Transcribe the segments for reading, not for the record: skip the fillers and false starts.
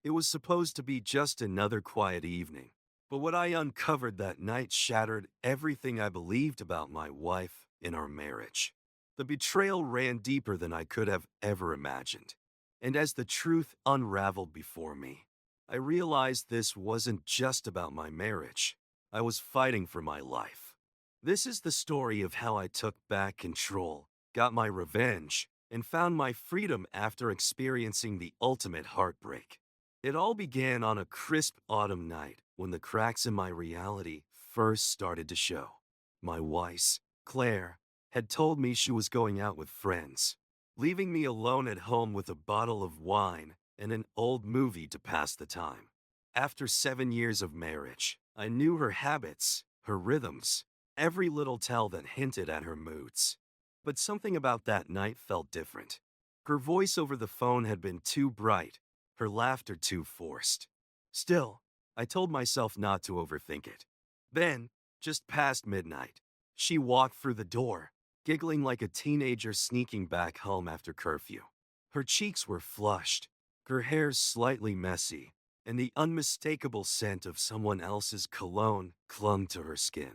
It was supposed to be just another quiet evening, but what I uncovered that night shattered everything I believed about my wife and our marriage. The betrayal ran deeper than I could have ever imagined. And as the truth unraveled before me, I realized this wasn't just about my marriage. I was fighting for my life. This is the story of how I took back control, got my revenge, and found my freedom after experiencing the ultimate heartbreak. It all began on a crisp autumn night when the cracks in my reality first started to show. My wife, Claire, had told me she was going out with friends, leaving me alone at home with a bottle of wine and an old movie to pass the time. After 7 years of marriage, I knew her habits, her rhythms, every little tell that hinted at her moods. But something about that night felt different. Her voice over the phone had been too bright, her laughter too forced. Still, I told myself not to overthink it. Then, just past midnight, she walked through the door, giggling like a teenager sneaking back home after curfew. Her cheeks were flushed, her hair slightly messy, and the unmistakable scent of someone else's cologne clung to her skin.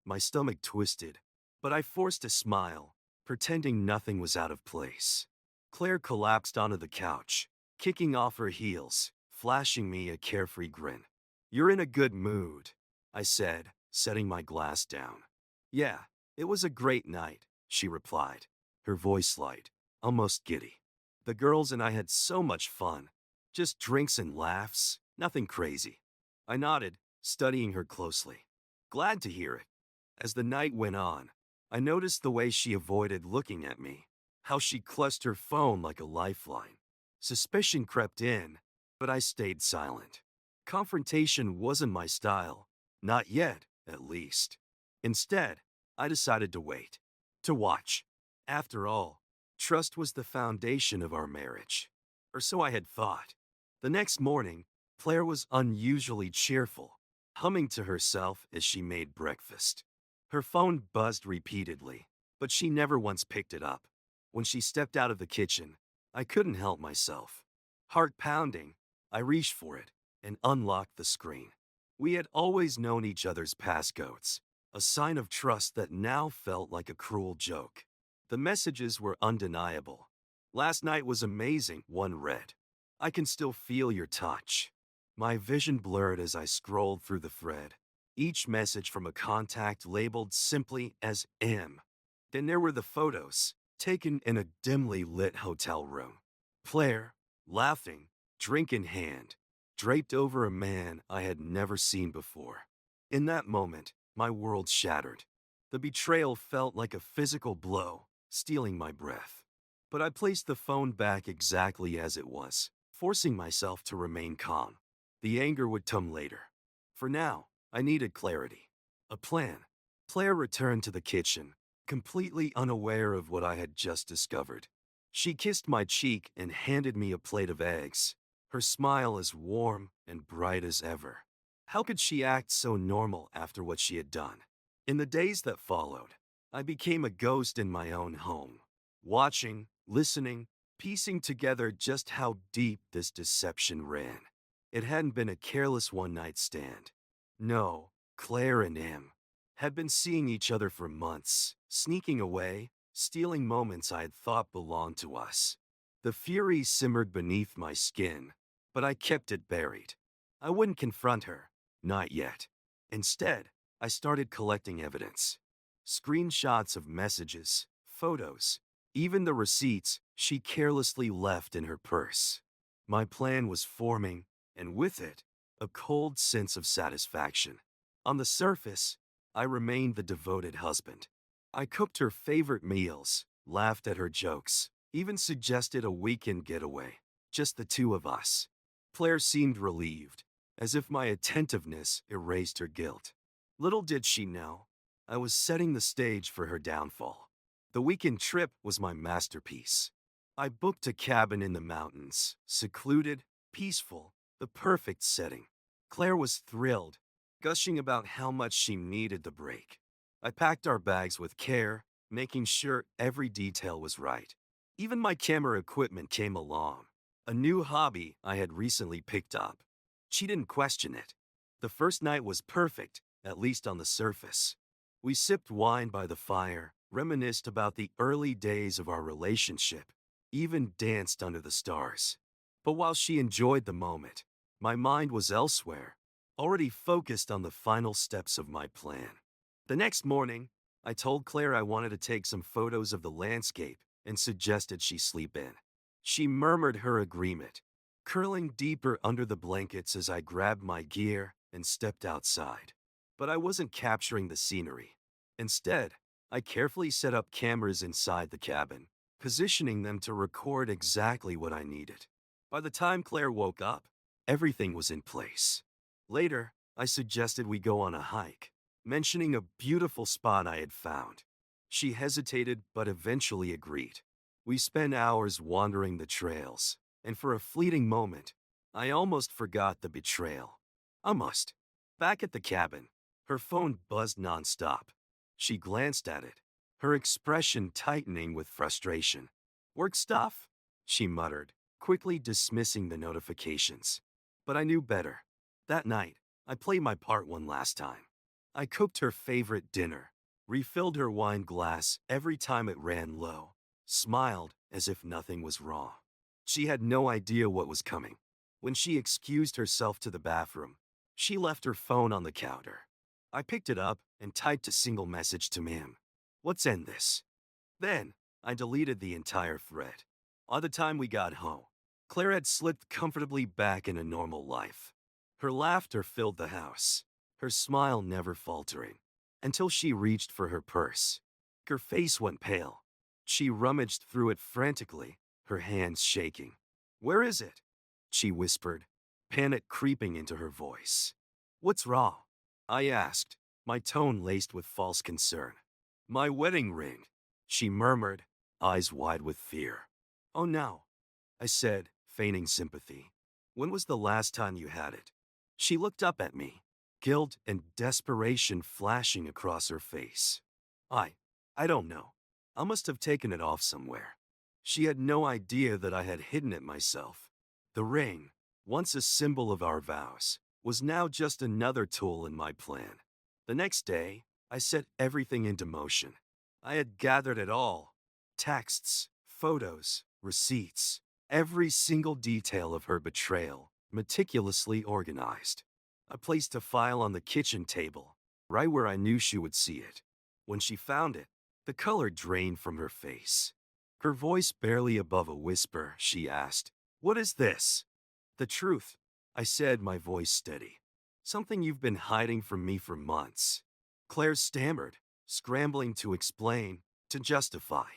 My stomach twisted, but I forced a smile, pretending nothing was out of place. Claire collapsed onto the couch, kicking off her heels, flashing me a carefree grin. "You're in a good mood," I said, setting my glass down. "Yeah, it was a great night," she replied, her voice light, almost giddy. "The girls and I had so much fun. Just drinks and laughs, nothing crazy." I nodded, studying her closely. "Glad to hear it." As the night went on, I noticed the way she avoided looking at me, how she clutched her phone like a lifeline. Suspicion crept in, but I stayed silent. Confrontation wasn't my style, not yet, at least. Instead, I decided to wait, to watch. After all, trust was the foundation of our marriage. Or so I had thought. The next morning, Claire was unusually cheerful, humming to herself as she made breakfast. Her phone buzzed repeatedly, but she never once picked it up. When she stepped out of the kitchen, I couldn't help myself. Heart pounding, I reached for it and unlocked the screen. We had always known each other's passcodes, a sign of trust that now felt like a cruel joke. The messages were undeniable. "Last night was amazing," one read. "I can still feel your touch." My vision blurred as I scrolled through the thread, each message from a contact labeled simply as M. Then there were the photos, taken in a dimly lit hotel room. Claire, laughing, drink in hand, draped over a man I had never seen before. In that moment, my world shattered. The betrayal felt like a physical blow, stealing my breath. But I placed the phone back exactly as it was, forcing myself to remain calm. The anger would come later. For now, I needed clarity. A plan. Claire returned to the kitchen, completely unaware of what I had just discovered. She kissed my cheek and handed me a plate of eggs, her smile as warm and bright as ever. How could she act so normal after what she had done? In the days that followed, I became a ghost in my own home, watching, listening, piecing together just how deep this deception ran. It hadn't been a careless one-night stand. No, Claire and him had been seeing each other for months, sneaking away, stealing moments I had thought belonged to us. The fury simmered beneath my skin, but I kept it buried. I wouldn't confront her, not yet. Instead, I started collecting evidence. Screenshots of messages, photos, even the receipts she carelessly left in her purse. My plan was forming, and with it, a cold sense of satisfaction. On the surface, I remained the devoted husband. I cooked her favorite meals, laughed at her jokes, even suggested a weekend getaway, just the two of us. Claire seemed relieved, as if my attentiveness erased her guilt. Little did she know, I was setting the stage for her downfall. The weekend trip was my masterpiece. I booked a cabin in the mountains, secluded, peaceful, the perfect setting. Claire was thrilled, gushing about how much she needed the break. I packed our bags with care, making sure every detail was right. Even my camera equipment came along, a new hobby I had recently picked up. She didn't question it. The first night was perfect, at least on the surface. We sipped wine by the fire, reminisced about the early days of our relationship, even danced under the stars. But while she enjoyed the moment, my mind was elsewhere, already focused on the final steps of my plan. The next morning, I told Claire I wanted to take some photos of the landscape and suggested she sleep in. She murmured her agreement, curling deeper under the blankets as I grabbed my gear and stepped outside. But I wasn't capturing the scenery. Instead, I carefully set up cameras inside the cabin, positioning them to record exactly what I needed. By the time Claire woke up, everything was in place. Later, I suggested we go on a hike, mentioning a beautiful spot I had found. She hesitated but eventually agreed. We spent hours wandering the trails, and for a fleeting moment, I almost forgot the betrayal. Almost. Back at the cabin, her phone buzzed nonstop. She glanced at it, her expression tightening with frustration. Work stuff? She muttered, quickly dismissing the notifications. But I knew better. That night, I played my part one last time. I cooked her favorite dinner, refilled her wine glass every time it ran low, smiled as if nothing was wrong. She had no idea what was coming. When she excused herself to the bathroom, she left her phone on the counter. I picked it up and typed a single message to Ma'am. Let's end this. Then, I deleted the entire thread. By the time we got home, Claire had slipped comfortably back into normal life. Her laughter filled the house, her smile never faltering, until she reached for her purse. Her face went pale. She rummaged through it frantically, her hands shaking. "Where is it?" she whispered, panic creeping into her voice. "What's wrong?" I asked, my tone laced with false concern. "My wedding ring," she murmured, eyes wide with fear. "Oh no," I said, feigning sympathy. "When was the last time you had it?" She looked up at me, guilt and desperation flashing across her face. I don't know. I must have taken it off somewhere." She had no idea that I had hidden it myself. The ring, once a symbol of our vows, was now just another tool in my plan. The next day, I set everything into motion. I had gathered it all: texts, photos, receipts, every single detail of her betrayal, meticulously organized. I placed a file on the kitchen table, right where I knew she would see it. When she found it, the color drained from her face. Her voice barely above a whisper, she asked, "What is this?" "The truth," I said, my voice steady. "Something you've been hiding from me for months." Claire stammered, scrambling to explain, to justify.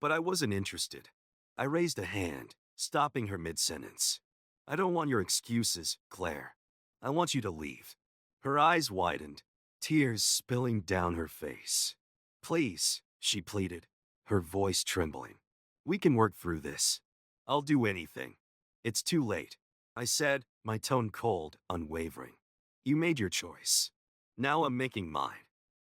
But I wasn't interested. I raised a hand, stopping her mid-sentence. "I don't want your excuses, Claire. I want you to leave." Her eyes widened, tears spilling down her face. "Please," she pleaded, her voice trembling. "We can work through this. I'll do anything." "It's too late," I said, my tone cold, unwavering. "You made your choice. Now I'm making mine."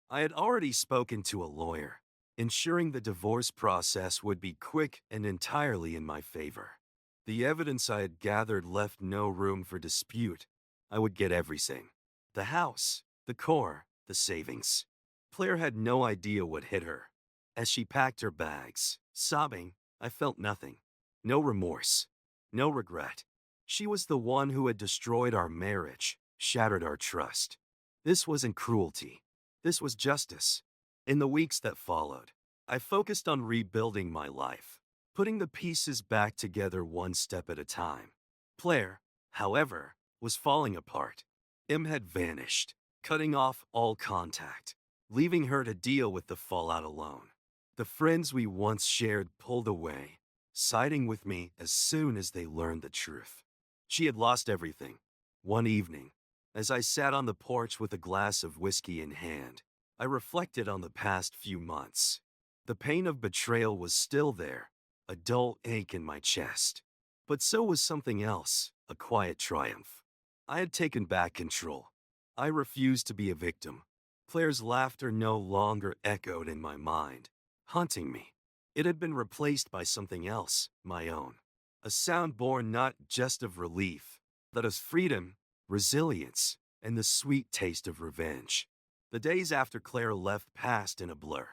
I had already spoken to a lawyer, ensuring the divorce process would be quick and entirely in my favor. The evidence I had gathered left no room for dispute. I would get everything: the house, the core, the savings. Claire had no idea what hit her. As she packed her bags, sobbing, I felt nothing. No remorse. No regret. She was the one who had destroyed our marriage, shattered our trust. This wasn't cruelty. This was justice. In the weeks that followed, I focused on rebuilding my life, putting the pieces back together one step at a time. Claire, however, was falling apart. Em had vanished, cutting off all contact, leaving her to deal with the fallout alone. The friends we once shared pulled away, siding with me as soon as they learned the truth. She had lost everything. One evening, as I sat on the porch with a glass of whiskey in hand, I reflected on the past few months. The pain of betrayal was still there, a dull ache in my chest. But so was something else, a quiet triumph. I had taken back control. I refused to be a victim. Claire's laughter no longer echoed in my mind, haunting me. It had been replaced by something else, my own. a sound born not just of relief, but of freedom, resilience, and the sweet taste of revenge. The days after Claire left passed in a blur.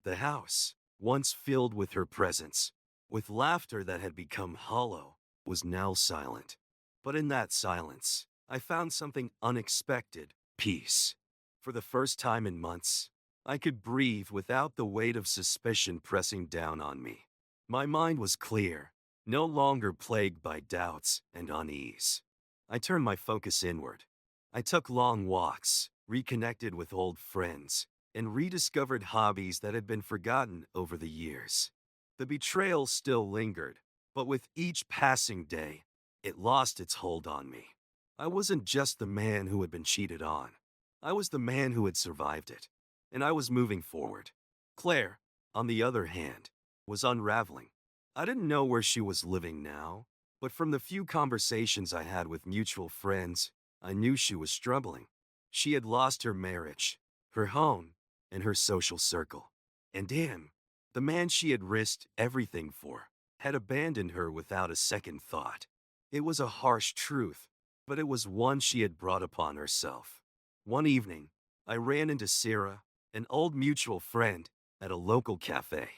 The house, once filled with her presence, with laughter that had become hollow, was now silent. But in that silence, I found something unexpected: peace. For the first time in months, I could breathe without the weight of suspicion pressing down on me. My mind was clear, no longer plagued by doubts and unease. I turned my focus inward. I took long walks, reconnected with old friends, and rediscovered hobbies that had been forgotten over the years. The betrayal still lingered, but with each passing day, it lost its hold on me. I wasn't just the man who had been cheated on. I was the man who had survived it, and I was moving forward. Claire, on the other hand, was unraveling. I didn't know where she was living now, but from the few conversations I had with mutual friends, I knew she was struggling. She had lost her marriage, her home, and her social circle. And damn, the man she had risked everything for had abandoned her without a second thought. It was a harsh truth, but it was one she had brought upon herself. One evening, I ran into Sarah, an old mutual friend, at a local cafe.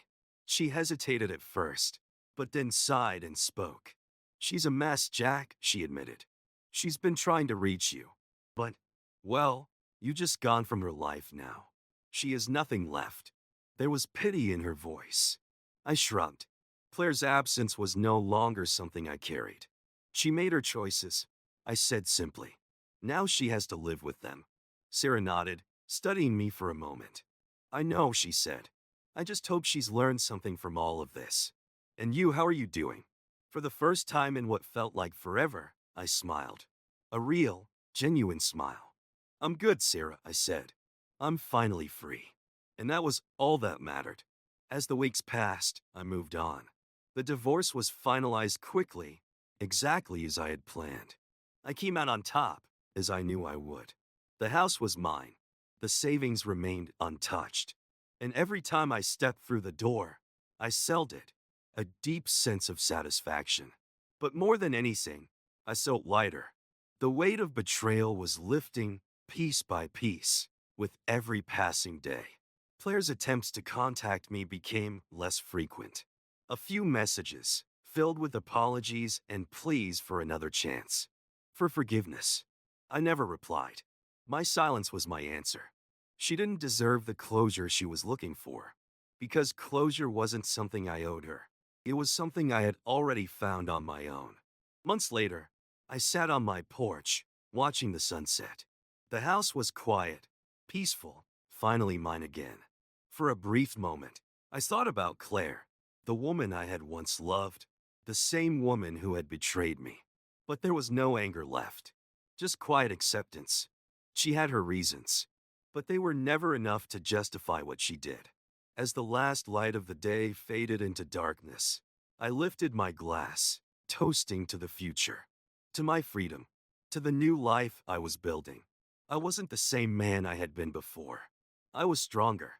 She hesitated at first, but then sighed and spoke. "She's a mess, Jack," she admitted. "She's been trying to reach you. But, well, you just gone from her life now. She has nothing left." There was pity in her voice. I shrugged. Claire's absence was no longer something I carried. She made her choices, I said simply. Now she has to live with them. Sarah nodded, studying me for a moment. "I know," she said. "I just hope she's learned something from all of this. And you, how are you doing?" For the first time in what felt like forever, I smiled. A real, genuine smile. "I'm good, Sarah," I said. "I'm finally free." And that was all that mattered. As the weeks passed, I moved on. The divorce was finalized quickly, exactly as I had planned. I came out on top, as I knew I would. The house was mine. The savings remained untouched. And every time I stepped through the door, I felt it, a deep sense of satisfaction. But more than anything, I felt lighter. The weight of betrayal was lifting, piece by piece, with every passing day. Claire's attempts to contact me became less frequent. A few messages, filled with apologies and pleas for another chance. For forgiveness. I never replied. My silence was my answer. She didn't deserve the closure she was looking for. Because closure wasn't something I owed her. It was something I had already found on my own. Months later, I sat on my porch, watching the sunset. The house was quiet, peaceful, finally mine again. For a brief moment, I thought about Claire, the woman I had once loved, the same woman who had betrayed me. But there was no anger left, just quiet acceptance. She had her reasons, but they were never enough to justify what she did. As the last light of the day faded into darkness, I lifted my glass, toasting to the future, to my freedom, to the new life I was building. I wasn't the same man I had been before. I was stronger,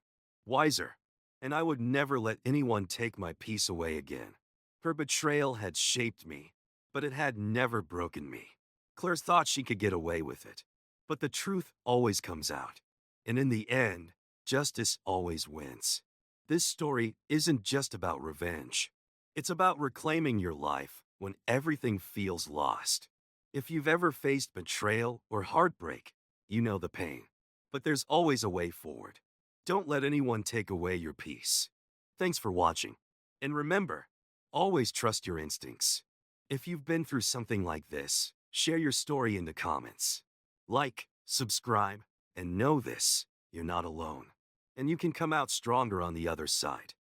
wiser, and I would never let anyone take my peace away again. Her betrayal had shaped me, but it had never broken me. Claire thought she could get away with it, but the truth always comes out. And in the end, justice always wins. This story isn't just about revenge. It's about reclaiming your life when everything feels lost. If you've ever faced betrayal or heartbreak, you know the pain. But there's always a way forward. Don't let anyone take away your peace. Thanks for watching. And remember, always trust your instincts. If you've been through something like this, share your story in the comments. Like, subscribe, and know this: you're not alone. And you can come out stronger on the other side.